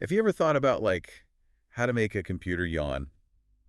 Have you ever thought about, like, how to make a computer yawn?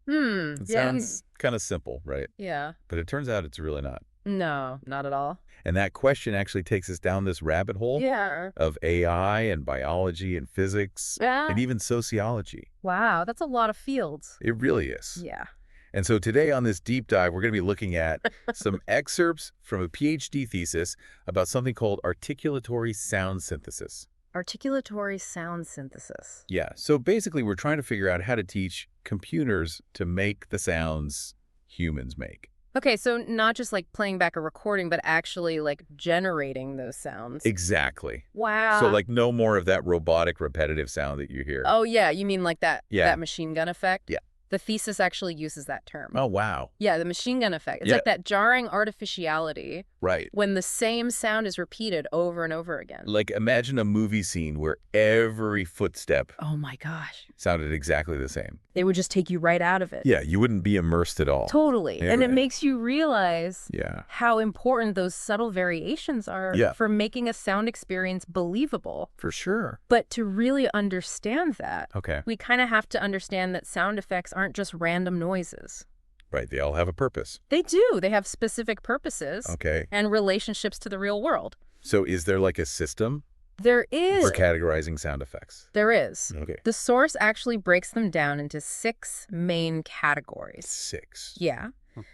It Yeah. sounds kind of simple, right? Yeah. But it turns out it's really not. No, not at all. And that question actually takes us down this rabbit hole Yeah. of AI and biology and physics and Yeah. even sociology. Wow, that's a lot of fields. It really is. Yeah. And so today on this deep dive, we're going to be looking at some excerpts from a PhD thesis about something called articulatory sound synthesis. Articulatory sound synthesis. Yeah, so basically we're trying to figure out how to teach computers to make the sounds humans make. Okay, so not just like playing back a recording, but actually like generating those sounds. Exactly. Wow. So like no more of that robotic repetitive sound that you hear. Oh yeah, you mean like that Yeah. that machine gun effect? Yeah. The thesis actually uses that term. Oh, wow. Yeah, the machine gun effect. It's Yeah. like that jarring artificiality Right. when the same sound is repeated over and over again. Like imagine a movie scene where every footstep Oh my gosh. sounded exactly the same. They would just take you right out of it. Yeah, you wouldn't be immersed at all. Totally. Yeah, And it right. makes you realize Yeah. how important those subtle variations are Yeah. for making a sound experience believable. For sure. But to really understand that, Okay. we kind of have to understand that sound effects aren't just random noises. Right, they all have a purpose. They do. They have specific purposes Okay. and relationships to the real world. So is there like a system There is. for categorizing sound effects? There is. Okay. The source actually breaks them down into 6 main categories. 6. Yeah.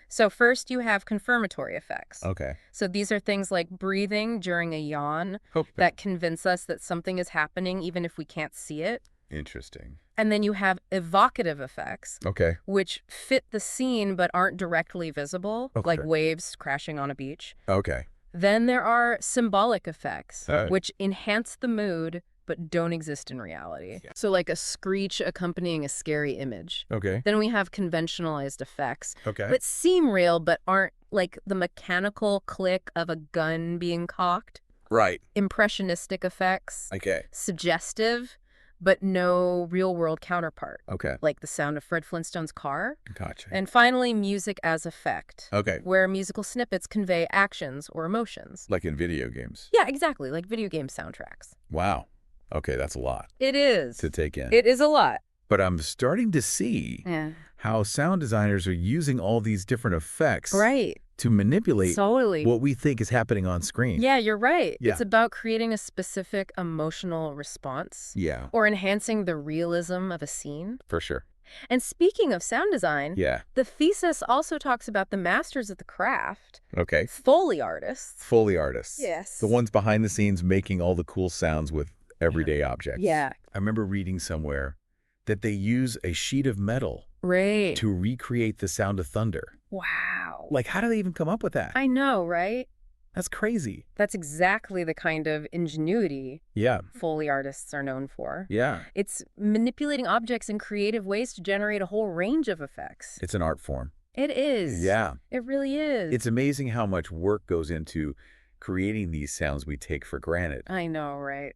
So first you have confirmatory effects. Okay. So these are things like breathing during a yawn Oh, that convince us that something is happening even if we can't see it. interesting. And then you have evocative effects, Okay. which fit the scene but aren't directly visible, like Okay. waves crashing on a beach. Okay. Then there are symbolic effects, Oh. which enhance the mood but don't exist in reality. Yeah. So like a screech accompanying a scary image. Okay. Then we have conventionalized effects, Okay. but seem real but aren't like the mechanical click of a gun being cocked. Right. Impressionistic effects, Okay. suggestive but no real-world counterpart, Okay. like the sound of Fred Flintstone's car. Gotcha. And finally, music as effect, Okay. where musical snippets convey actions or emotions. Like in video games. Yeah, exactly, like video game soundtracks. Wow. Okay, that's a lot It is. to take in. It is a lot. But I'm starting to see Yeah. how sound designers are using all these different effects Right. to manipulate Totally. what we think is happening on screen. Yeah, you're right. Yeah. It's about creating a specific emotional response Yeah, or enhancing the realism of a scene. for sure. And speaking of sound design, Yeah. the thesis also talks about the masters of the craft, Okay. Foley artists. Foley artists. Yes. The ones behind the scenes making all the cool sounds with everyday objects. Yeah. I remember reading somewhere that they use a sheet of metal Right. to recreate the sound of thunder. Wow. Like, how do they even come up with that? I know, right? That's crazy. That's exactly the kind of ingenuity Yeah. Foley artists are known for. Yeah. It's manipulating objects in creative ways to generate a whole range of effects. It's an art form. It is. Yeah. It really is. It's amazing how much work goes into creating these sounds we take for granted. I know, right?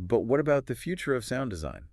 But what about the future of sound design?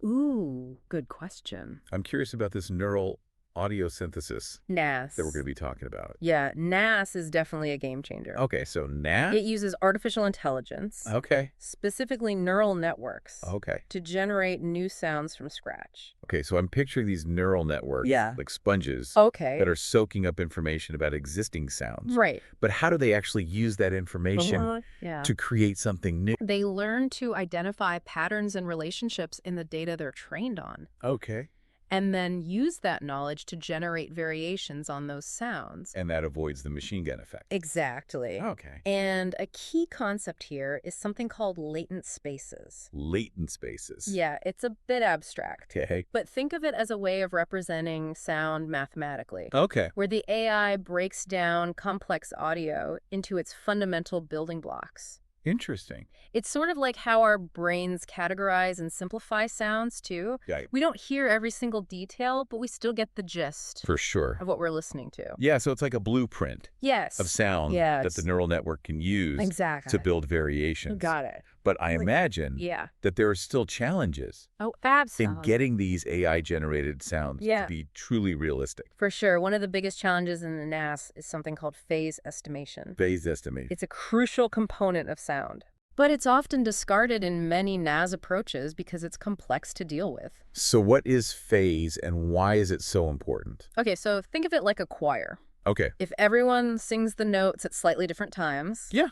Ooh, good question. I'm curious about this neural audio synthesis NAS. that we're going to be talking about. Yeah, NAS is definitely a game changer. Okay, so NAS? It uses artificial intelligence, Okay. specifically neural networks, Okay. to generate new sounds from scratch. Okay, so I'm picturing these neural networks, Yeah. like sponges, Okay. that are soaking up information about existing sounds. Right. But how do they actually use that information Yeah. to create something new? They learn to identify patterns and relationships in the data they're trained on, Okay. and then use that knowledge to generate variations on those sounds. And that avoids the machine gun effect. Exactly. Okay. And a key concept here is something called latent spaces. Latent spaces. Yeah, it's a bit abstract, Okay. but think of it as a way of representing sound mathematically, Okay. where the AI breaks down complex audio into its fundamental building blocks. Interesting. It's sort of like how our brains categorize and simplify sounds, too. Right. We don't hear every single detail, but we still get the gist For sure. of what we're listening to. Yeah, so it's like a blueprint Yes. of sound Yes. that the neural network can use Exactly. to build variations. Got it. But I imagine Yeah. that there are still challenges Oh, in absolutely. getting these AI-generated sounds Yeah. to be truly realistic. For sure. One of the biggest challenges in the NAS is something called phase estimation. Phase estimation. It's a crucial component of sound. But it's often discarded in many NAS approaches because it's complex to deal with. So what is phase and why is it so important? Okay, so think of it like a choir. Okay. If everyone sings the notes at slightly different times, Yeah.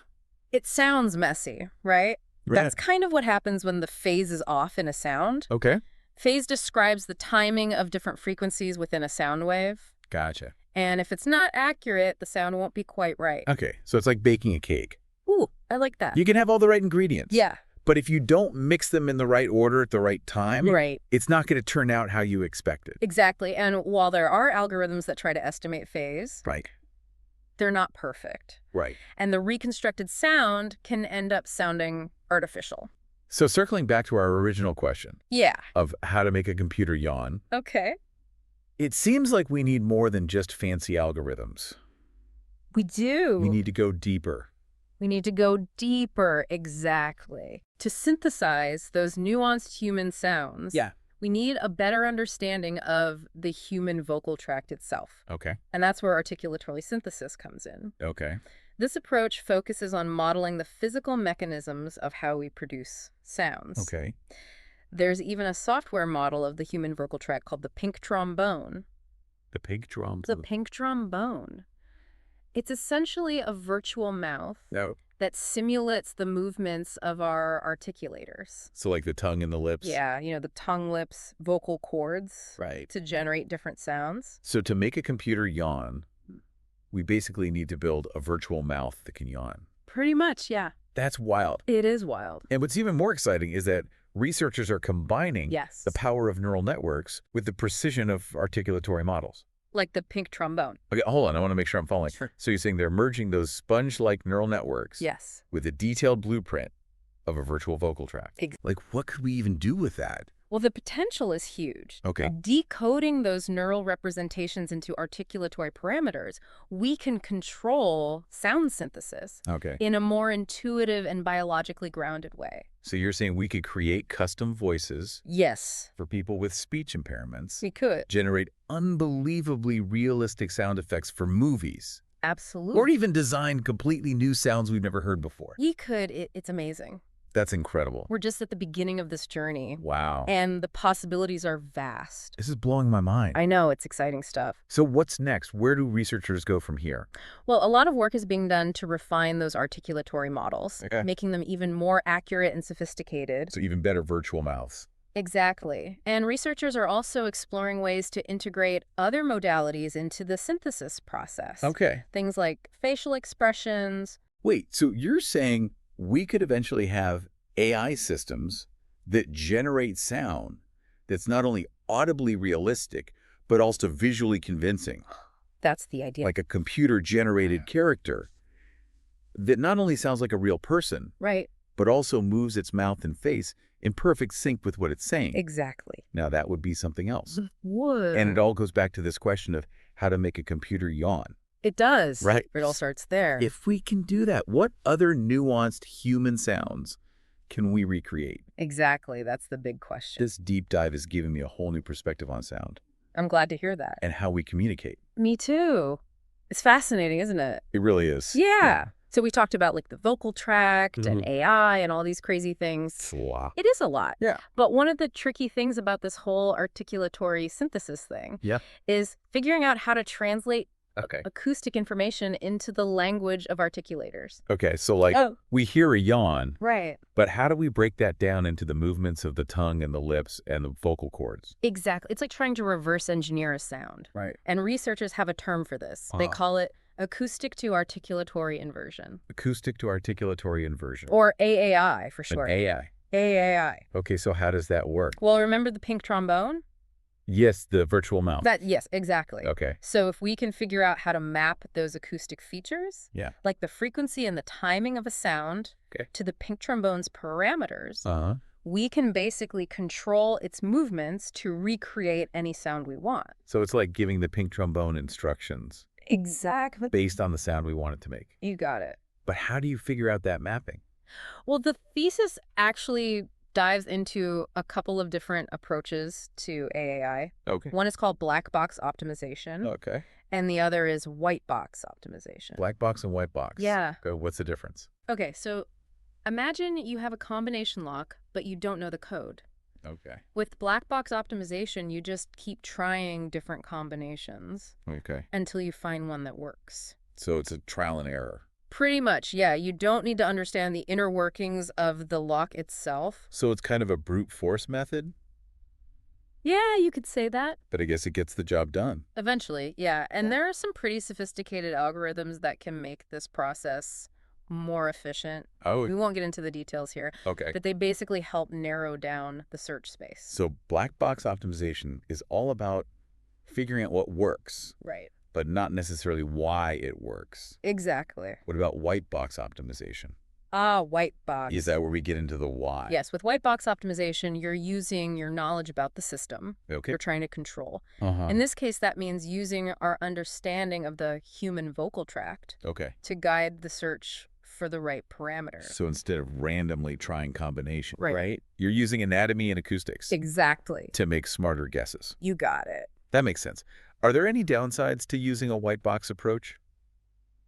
it sounds messy, right? That's kind of what happens when the phase is off in a sound. Okay. Phase describes the timing of different frequencies within a sound wave. Gotcha. And if it's not accurate, the sound won't be quite right. Okay. So it's like baking a cake. Ooh, I like that. You can have all the right ingredients. Yeah. But if you don't mix them in the right order at the right time, Right. it's not going to turn out how you expected. Exactly. And while there are algorithms that try to estimate phase, Right. they're not perfect. Right. And the reconstructed sound can end up sounding artificial. So circling back to our original question Yeah. of how to make a computer yawn, Okay. it seems like we need more than just fancy algorithms. We do. We need to go deeper. We need to go deeper, exactly. To synthesize those nuanced human sounds, we need a better understanding of the human vocal tract itself. Okay. And that's where articulatory synthesis comes in. Okay. This approach focuses on modeling the physical mechanisms of how we produce sounds. Okay. There's even a software model of the human vocal tract called the pink trombone. The pink drum. The pink trombone. It's essentially a virtual mouth that simulates the movements of our articulators. So like the tongue and the lips? Yeah, the tongue, lips, vocal cords. Right. To generate different sounds. So to make a computer yawn, we basically need to build a virtual mouth that can yawn. Pretty much, yeah. That's wild. It is wild. And what's even more exciting is that researchers are combining the power of neural networks with the precision of articulatory models. Like the pink trombone. Okay, hold on. I want to make sure I'm following. Sure. So you're saying they're merging those sponge-like neural networks with a detailed blueprint of a virtual vocal tract. Like, what could we even do with that? Well, the potential is huge. Okay. Decoding those neural representations into articulatory parameters, we can control sound synthesis in a more intuitive and biologically grounded way. So you're saying we could create custom voices for people with speech impairments. We could. Generate unbelievably realistic sound effects for movies. Absolutely. Or even design completely new sounds we've never heard before. We could. It's amazing. That's incredible. We're just at the beginning of this journey. Wow. And the possibilities are vast. This is blowing my mind. I know, it's exciting stuff. So what's next? Where do researchers go from here? Well, a lot of work is being done to refine those articulatory models, making them even more accurate and sophisticated. So even better virtual mouths. Exactly. And researchers are also exploring ways to integrate other modalities into the synthesis process. Okay. Things like facial expressions. Wait, so you're saying we could eventually have AI systems that generate sound that's not only audibly realistic, but also visually convincing. That's the idea. Like a computer-generated character that not only sounds like a real person, but also moves its mouth and face in perfect sync with what it's saying. Exactly. Now, that would be something else. Would. And it all goes back to this question of how to make a computer yawn. It does. Right. It all starts there. If we can do that, what other nuanced human sounds can we recreate? Exactly. That's the big question. This deep dive is giving me a whole new perspective on sound. I'm glad to hear that. And how we communicate. Me too. It's fascinating, isn't it? It really is. Yeah. So we talked about like the vocal tract and AI and all these crazy things. It's a lot. It is a lot. Yeah. But one of the tricky things about this whole articulatory synthesis thing is figuring out how to translate acoustic information into the language of articulators. Okay, so like we hear a yawn, right? But how do we break that down into the movements of the tongue and the lips and the vocal cords? Exactly. It's like trying to reverse engineer a sound. Right. And researchers have a term for this. They call it acoustic to articulatory inversion. Acoustic to articulatory inversion. Or AAI for short. An AI. AAI. Okay, so how does that work? Well, remember the pink trombone? Yes, the virtual mouth. Yes, exactly. Okay. So if we can figure out how to map those acoustic features, like the frequency and the timing of a sound to the pink trombone's parameters, we can basically control its movements to recreate any sound we want. So it's like giving the pink trombone instructions. Exactly. Based on the sound we want it to make. You got it. But how do you figure out that mapping? Well, the thesis actually dives into a couple of different approaches to AAI. Okay. One is called black box optimization. Okay. And the other is white box optimization. Black box and white box. Yeah. Okay, what's the difference? Okay, so Imagine you have a combination lock, but you don't know the code. Okay. With black box optimization, you just keep trying different combinations until you find one that works. So it's a trial and error. Pretty much, yeah. You don't need to understand the inner workings of the lock itself. So it's kind of a brute force method? Yeah, you could say that. But I guess it gets the job done. Eventually, yeah. And there are some pretty sophisticated algorithms that can make this process more efficient. Oh. We won't get into the details here. Okay. But they basically help narrow down the search space. So black box optimization is all about figuring out what works. Right. But not necessarily why it works. Exactly. What about white box optimization? Ah, white box. Is that where we get into the why? Yes, with white box optimization, you're using your knowledge about the system Okay. you're trying to control. In this case, that means using our understanding of the human vocal tract to guide the search for the right parameter. So instead of randomly trying combination, right? You're using anatomy and acoustics. Exactly. To make smarter guesses. You got it. That makes sense. Are there any downsides to using a white box approach?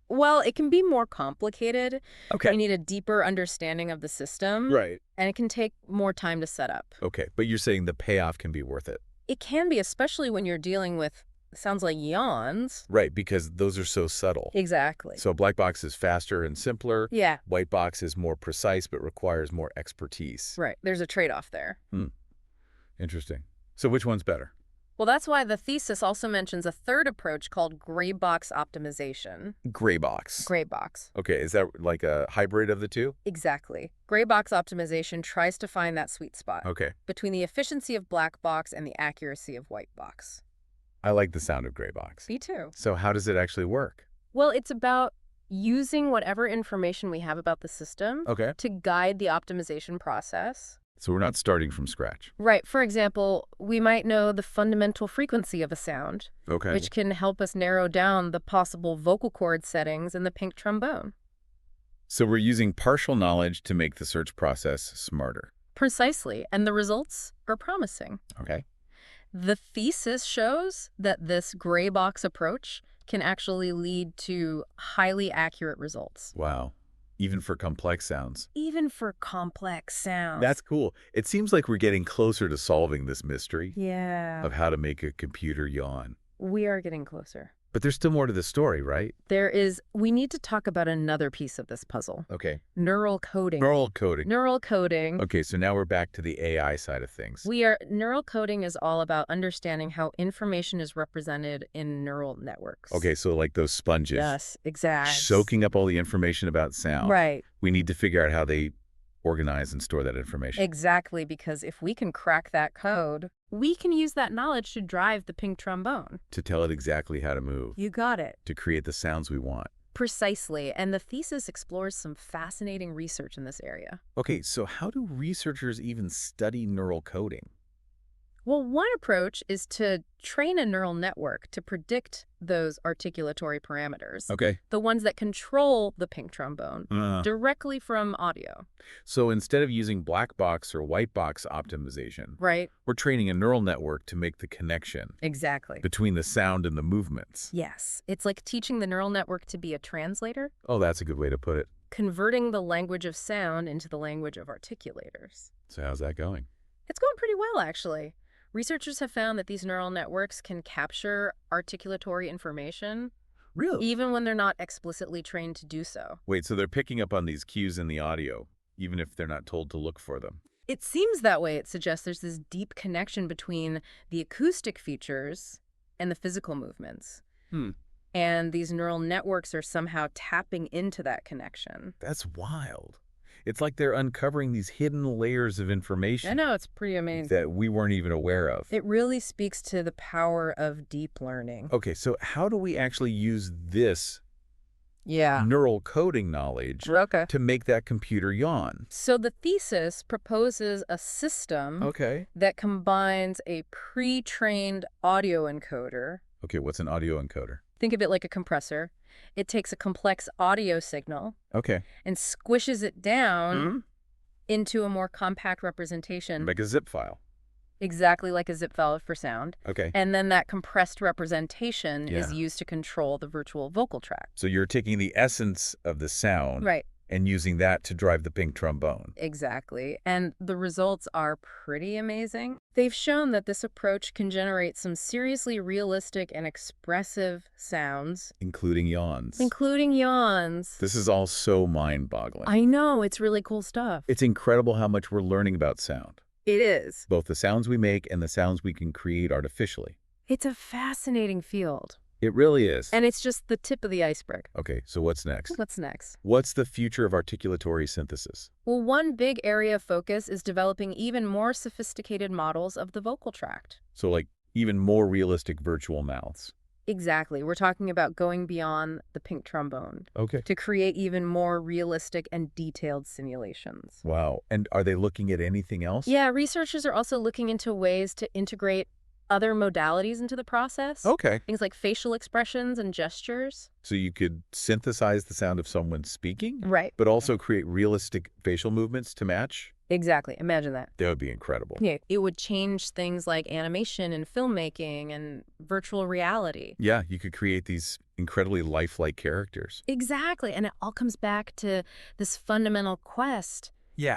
Well, it can be more complicated. Okay. You need a deeper understanding of the system. Right. And it can take more time to set up. Okay, but you're saying the payoff can be worth it. It can be, especially when you're dealing with, sounds like yawns. Right, because those are so subtle. Exactly. So black box is faster and simpler. Yeah. White box is more precise but requires more expertise. Right. There's a trade-off there. Interesting. So which one's better? Well, that's why the thesis also mentions a third approach called gray box optimization. Gray box. Gray box. Okay, is that like a hybrid of the two? Exactly. Gray box optimization tries to find that sweet spot between the efficiency of black box and the accuracy of white box. I like the sound of gray box. Me too. So how does it actually work? Well, it's about using whatever information we have about the system to guide the optimization process. So we're not starting from scratch. Right. For example, we might know the fundamental frequency of a sound, which can help us narrow down the possible vocal cord settings in the pink trombone. So we're using partial knowledge to make the search process smarter. Precisely. And the results are promising. Okay. The thesis shows that this gray box approach can actually lead to highly accurate results. Wow. Even for complex sounds. Even for complex sounds. That's cool. It seems like we're getting closer to solving this mystery. Yeah. Of how to make a computer yawn. We are getting closer. But there's still more to the story, right? There is. We need to talk about another piece of this puzzle. Okay. Neural coding. Neural coding. Neural coding. Okay, so now we're back to the AI side of things. Neural coding is all about understanding how information is represented in neural networks. Okay, so like those sponges. Yes, exactly. Soaking up all the information about sound. Right. We need to figure out how they organize and store that information. Exactly, because if we can crack that code, we can use that knowledge to drive the pink trombone. To tell it exactly how to move. You got it. To create the sounds we want. Precisely, and the thesis explores some fascinating research in this area. Okay, so how do researchers even study neural coding? Well, one approach is to train a neural network to predict those articulatory parameters. Okay. The ones that control the pink trombone directly from audio. So instead of using black box or white box optimization, we're training a neural network to make the connection. Exactly. Between the sound and the movements. Yes. It's like teaching the neural network to be a translator. Oh, that's a good way to put it. Converting the language of sound into the language of articulators. So how's that going? It's going pretty well, actually. Researchers have found that these neural networks can capture articulatory information. Really? Even when they're not explicitly trained to do so. Wait, so they're picking up on these cues in the audio, even if they're not told to look for them? It seems that way. It suggests there's this deep connection between the acoustic features and the physical movements. And these neural networks are somehow tapping into that connection. That's wild. It's like they're uncovering these hidden layers of information. I know, it's pretty amazing. That we weren't even aware of. It really speaks to the power of deep learning. Okay, so how do we actually use this neural coding knowledge to make that computer yawn? So the thesis proposes a system that combines a pre-trained audio encoder. Okay, what's an audio encoder? Think of it like a compressor. It takes a complex audio signal and squishes it down into a more compact representation. Like a zip file. Exactly like a zip file for sound. Okay. And then that compressed representation is used to control the virtual vocal tract. So you're taking the essence of the sound and using that to drive the pink trombone. Exactly. And the results are pretty amazing. They've shown that this approach can generate some seriously realistic and expressive sounds. Including yawns. Including yawns. This is all so mind-boggling. I know. It's really cool stuff. It's incredible how much we're learning about sound. It is. Both the sounds we make and the sounds we can create artificially. It's a fascinating field. It really is. And it's just the tip of the iceberg. Okay, so what's next? What's next? What's the future of articulatory synthesis? Well, one big area of focus is developing even more sophisticated models of the vocal tract. So like even more realistic virtual mouths. Exactly. We're talking about going beyond the pink trombone. Okay. To create even more realistic and detailed simulations. Wow. And are they looking at anything else? Yeah, researchers are also looking into ways to integrate other modalities into the process. Okay. Things like facial expressions and gestures. So you could synthesize the sound of someone speaking? Right. But also create realistic facial movements to match? Exactly. Imagine that. That would be incredible. Yeah, it would change things like animation and filmmaking and virtual reality. Yeah, you could create these incredibly lifelike characters. Exactly. And it all comes back to this fundamental quest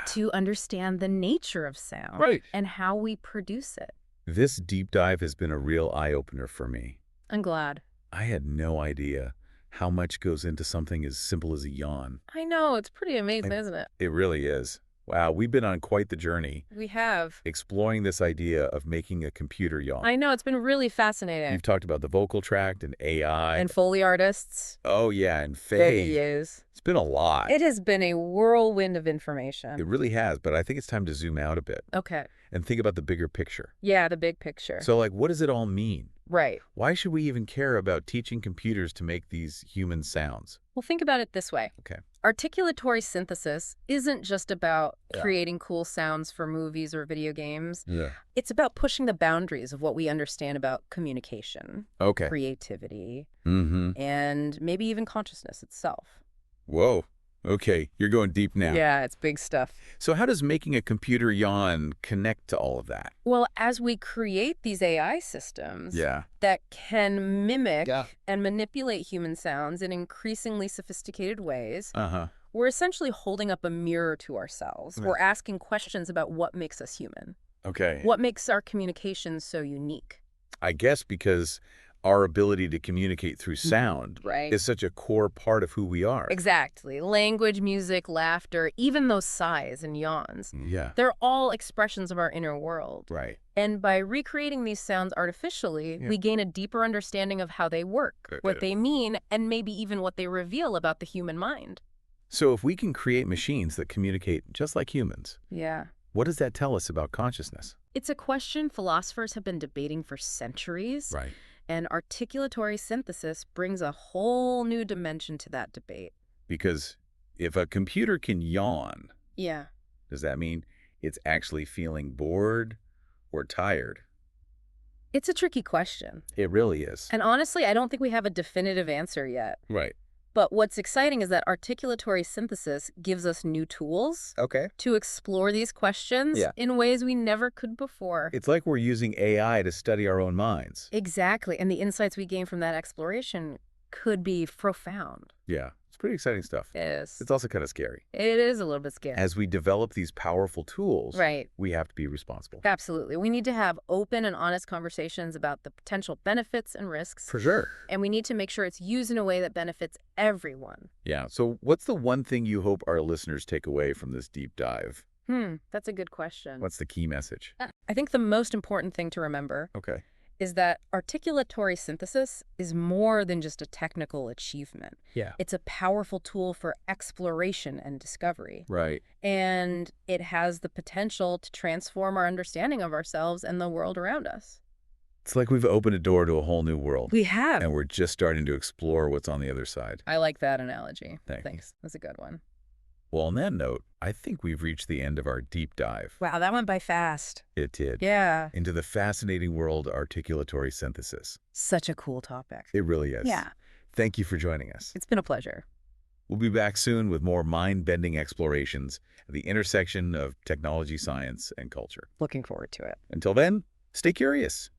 to understand the nature of sound. Right. And how we produce it. This deep dive has been a real eye-opener for me. I'm glad. I had no idea how much goes into something as simple as a yawn. I know. It's pretty amazing, isn't it? It really is. Wow, we've been on quite the journey. We have. Exploring this idea of making a computer yawn. I know. It's been really fascinating. You've talked about the vocal tract and AI. And Foley artists. Oh, yeah, and There he is. It's been a lot. It has been a whirlwind of information. It really has, but I think it's time to zoom out a bit. Okay. And think about the bigger picture. Yeah, the big picture. So, like, what does it all mean? Right. Why should we even care about teaching computers to make these human sounds? Well, think about it this way. Okay. Articulatory synthesis isn't just about creating cool sounds for movies or video games. Yeah. It's about pushing the boundaries of what we understand about communication, Okay. creativity, Mm-hmm. and maybe even consciousness itself. Whoa. Okay, you're going deep now. Yeah, it's big stuff. So how does making a computer yawn connect to all of that? Well, as we create these AI systems that can mimic and manipulate human sounds in increasingly sophisticated ways, we're essentially holding up a mirror to ourselves. We're asking questions about what makes us human. Okay. What makes our communication so unique? I guess because our ability to communicate through sound is such a core part of who we are. Exactly. Language, music, laughter, even those sighs and yawns. Yeah. They're all expressions of our inner world. Right. And by recreating these sounds artificially, we gain a deeper understanding of how they work, what they mean, and maybe even what they reveal about the human mind. So if we can create machines that communicate just like humans, what does that tell us about consciousness? It's a question philosophers have been debating for centuries. Right. And articulatory synthesis brings a whole new dimension to that debate. Because if a computer can yawn, Yeah. does that mean it's actually feeling bored or tired? It's a tricky question. It really is. And honestly, I don't think we have a definitive answer yet. Right. But what's exciting is that articulatory synthesis gives us new tools to explore these questions in ways we never could before. It's like we're using AI to study our own minds. Exactly. And the insights we gain from that exploration could be profound. Yeah. It's pretty exciting stuff. It is. It's also kind of scary. It is a little bit scary. As we develop these powerful tools, we have to be responsible. Absolutely. We need to have open and honest conversations about the potential benefits and risks. For sure. And we need to make sure it's used in a way that benefits everyone. Yeah. So what's the one thing you hope our listeners take away from this deep dive? That's a good question. What's the key message? I think the most important thing to remember is that articulatory synthesis is more than just a technical achievement. Yeah. It's a powerful tool for exploration and discovery. Right. And it has the potential to transform our understanding of ourselves and the world around us. It's like we've opened a door to a whole new world. We have. And we're just starting to explore what's on the other side. I like that analogy. Thanks. That's a good one. Well, on that note, I think we've reached the end of our deep dive. Wow, that went by fast. It did. Yeah. Into the fascinating world of articulatory synthesis. Such a cool topic. It really is. Yeah. Thank you for joining us. It's been a pleasure. We'll be back soon with more mind-bending explorations at the intersection of technology, science, and culture. Looking forward to it. Until then, stay curious.